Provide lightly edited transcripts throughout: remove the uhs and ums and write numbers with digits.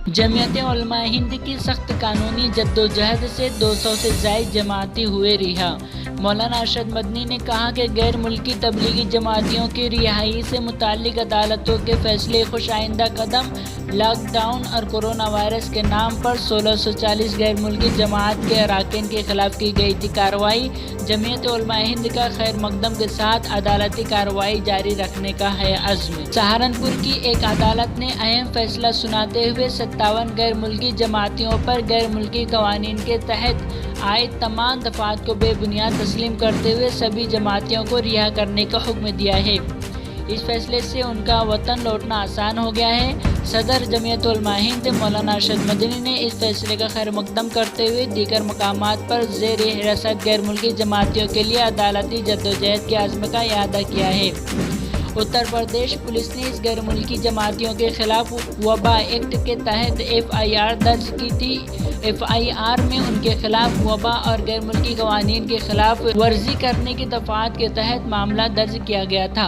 जमीयत उलमा हिंद की सख्त कानूनी जद्दोजहद से 200 से ज़ायद जमाती हुए रिहा। मौलाना अरशद मदनी ने कहा कि गैर मुल्की तबलीगी जमातियों की रिहाई से मुताल्लिक अदालतों के फैसले खुश आइंदा कदम, लॉकडाउन और कोरोना वायरस के नाम पर 1640 गैर मुल्की जमात के अरकान के खिलाफ की गई थी कार्रवाई। जमीयत उलमा हिंद का खैर मकदम के साथ अदालती कार्रवाई जारी रखने का है अज़्म। सहारनपुर की एक अदालत ने अहम फैसला सुनाते हुए 57 गैर मुल्की जमातियों पर गैर मुल्की कवानीन के तहत आयद तमाम दफात को बेबुनियाद तस्लीम करते हुए सभी जमातियों को रिहा करने का हुक्म दिया है। इस फैसले से उनका वतन लौटना आसान हो गया है। सदर जमीयत उलमा हिंद मौलाना अरशद मदनी ने इस फैसले का खैर मकदम करते हुए दीगर मकामात पर ज़ेर हिरासत गैर मुल्की जमातियों के लिए अदालती जद्दोजहद के आज़म का इआदा किया है। उत्तर प्रदेश पुलिस ने इस गैर मुल्की जमातियों के खिलाफ वबा एक्ट के तहत FIR दर्ज की थी। FIR में उनके खिलाफ वबा और गैर मुल्की कवानीन के खिलाफ वर्जी करने की दफात के तहत मामला दर्ज किया गया था।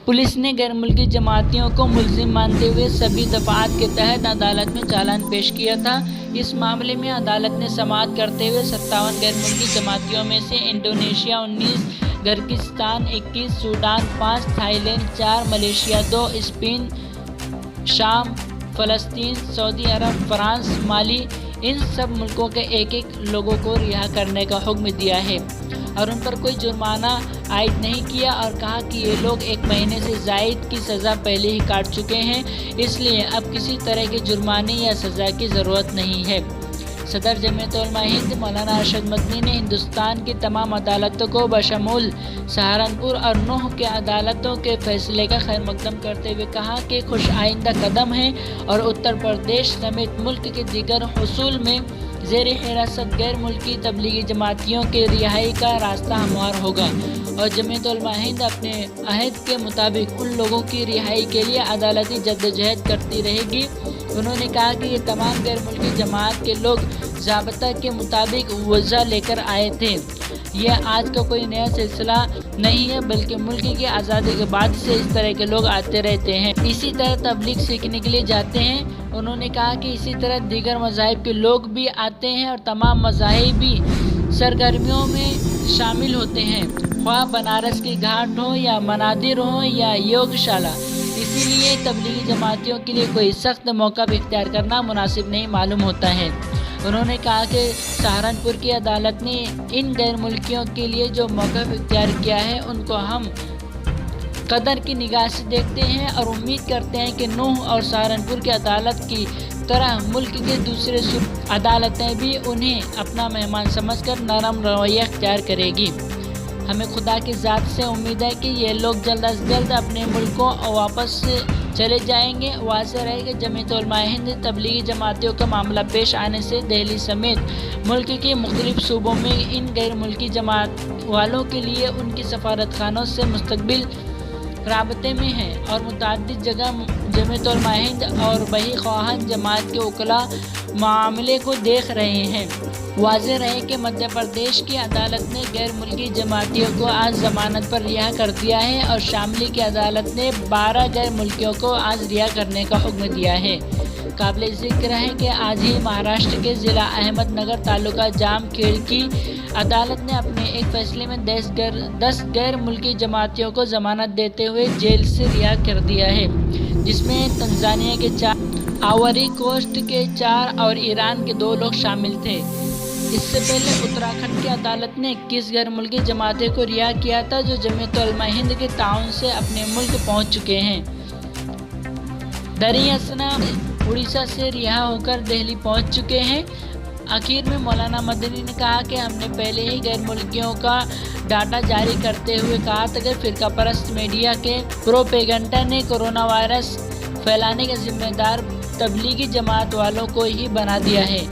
पुलिस ने गैर मुल्की जमातियों को मुल्जिम मानते हुए सभी दफात के तहत अदालत में चालान पेश किया था। इस मामले में अदालत ने समाअत करते हुए 57 गैर मुल्की जमातियों में से Indonesia 19, गिर्गिस्तान 21, Sudan 5, Thailand 4, Malaysia 2, Spain, शाम, फ़लस्तीन, सऊदी अरब, फ्रांस, माली, इन सब मुल्कों के एक लोगों को रिहा करने का हुक्म दिया है और उन पर कोई जुर्माना आयद नहीं किया और कहा कि ये लोग 1 महीने से ज़ायद की सज़ा पहले ही काट चुके हैं, इसलिए अब किसी तरह के जुर्माने या सज़ा की ज़रूरत नहीं है। सदर जमीयत उलमा हिंद मौलाना अरशद मदनी ने हिंदुस्तान की तमाम अदालतों को बशमूल सहारनपुर और नूह के अदालतों के फैसले का खैर मकदम करते हुए कहा कि खुश आइंदा कदम है और उत्तर प्रदेश समेत मुल्क के दीगर हुसूल में ज़ेर हिरासत गैर मुल्की तबलीगी जमातियों के रिहाई का रास्ता हमवार होगा और जमीयत उलमा हिंद अपने अहद के मुताबिक उन लोगों की रिहाई के लिए अदालती जद्दोजहद करती रहेगी। उन्होंने कहा कि ये तमाम गैर मुल्की जमात के लोग ज़ाब्ता के मुताबिक वज़ा लेकर आए थे। यह आज का कोई नया सिलसिला नहीं है, बल्कि मुल्क की आज़ादी के बाद से इस तरह के लोग आते रहते हैं, इसी तरह तबलीग सीखने के लिए जाते हैं। उन्होंने कहा कि इसी तरह दीगर मज़ाहिब के लोग भी आते हैं और तमाम मज़ाहिबी सरगर्मियों में शामिल होते हैं, ख्वाह बनारस की घाट हो या मनादिर हो या योगशाला। इसीलिए तबलीगी जमातियों के लिए कोई सख्त मौका भी इख्तियार करना मुनासिब नहीं मालूम होता है। उन्होंने कहा कि सहारनपुर की अदालत ने इन गैर मुल्कियों के लिए जो मौका इख्तियार किया है उनको हम कदर की निगाह से देखते हैं और उम्मीद करते हैं कि नूह और सहारनपुर की अदालत की तरह मुल्क के दूसरे अदालतें भी उन्हें अपना मेहमान समझकर नरम रवैया इख्तियार करेगी। हमें खुदा की ज़ात से उम्मीद है कि ये लोग जल्द अज जल्द अपने मुल्कों और वापस चले जाएंगे। वाज़ेह रहे कि जमीयत उलमा हिंद तबलीगी जमातियों का मामला पेश आने से दिल्ली समेत मुल्क के मुख्तलिफ सूबों में इन गैर मुल्की जमात वालों के लिए उनकी सफारत खानों से मुस्तक़बिल राबते में हैं और मुतअद्दिद जगह जमीयत उलमा हिंद और बही ख्वाहान जमात के वकला मामले को देख रहे हैं। वाज़ेह रहे कि मध्य प्रदेश की अदालत ने गैर मुल्की जमातियों को आज ज़मानत पर रिहा कर दिया है और शामली की अदालत ने 12 गैर मुल्कियों को आज रिहा करने का हुक्म दिया है। काबिल ज़िक्र है कि आज ही महाराष्ट्र के ज़िला अहमदनगर तालुका जामखेड़ की अदालत ने अपने एक फैसले में 10 गैर मुल्की जमातियों को ज़मानत देते हुए जेल से रिहा कर दिया है, जिसमें तंजानिया के 4, आइवरी कोस्ट के 4 और ईरान के 2 लोग शामिल थे। इससे पहले उत्तराखंड की अदालत ने 21 गैर मुल्की जमातें को रिहा किया था जो जमीयत उलमा हिंद के ताउन से अपने मुल्क पहुंच चुके हैं। दरी असना उड़ीसा से रिहा होकर दिल्ली पहुंच चुके हैं। आखिर में मौलाना मदनी ने कहा कि हमने पहले ही गैर मुल्कियों का डाटा जारी करते हुए कहा था कि फ़िरका परस्त मीडिया के प्रोपेगेंडा ने कोरोना वायरस फैलाने के जिम्मेदार तबलीगी जमात वालों को ही बना दिया है,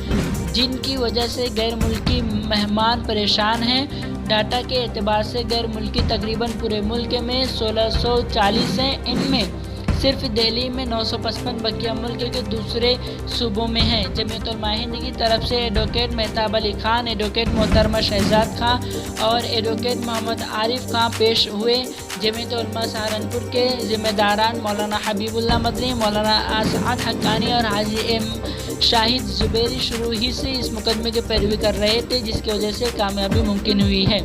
जिनकी वजह से गैर मुल्की मेहमान परेशान हैं। डाटा के एतबार से गैर मुल्की तकरीबन पूरे मुल्क में 1640 हैं। इनमें صرف دہلی میں 955 بقیہ ملک کے دوسرے صوبوں میں ہیں۔ جمعیت علماء ہند کی طرف سے ایڈوکیٹ مہتاب علی خان، ایڈوکیٹ محترمہ شہزاد خان اور ایڈوکیٹ محمد عارف خان پیش ہوئے۔ جمعیت علماء سہارنپور کے ذمہ داران مولانا حبیب اللہ مدنی، مولانا اسعد حقانی اور حاجی ایم شاہد زبیری شروع ہی سے اس مقدمے کی پیروی کر رہے تھے، جس کی وجہ سے کامیابی ممکن ہوئی ہے۔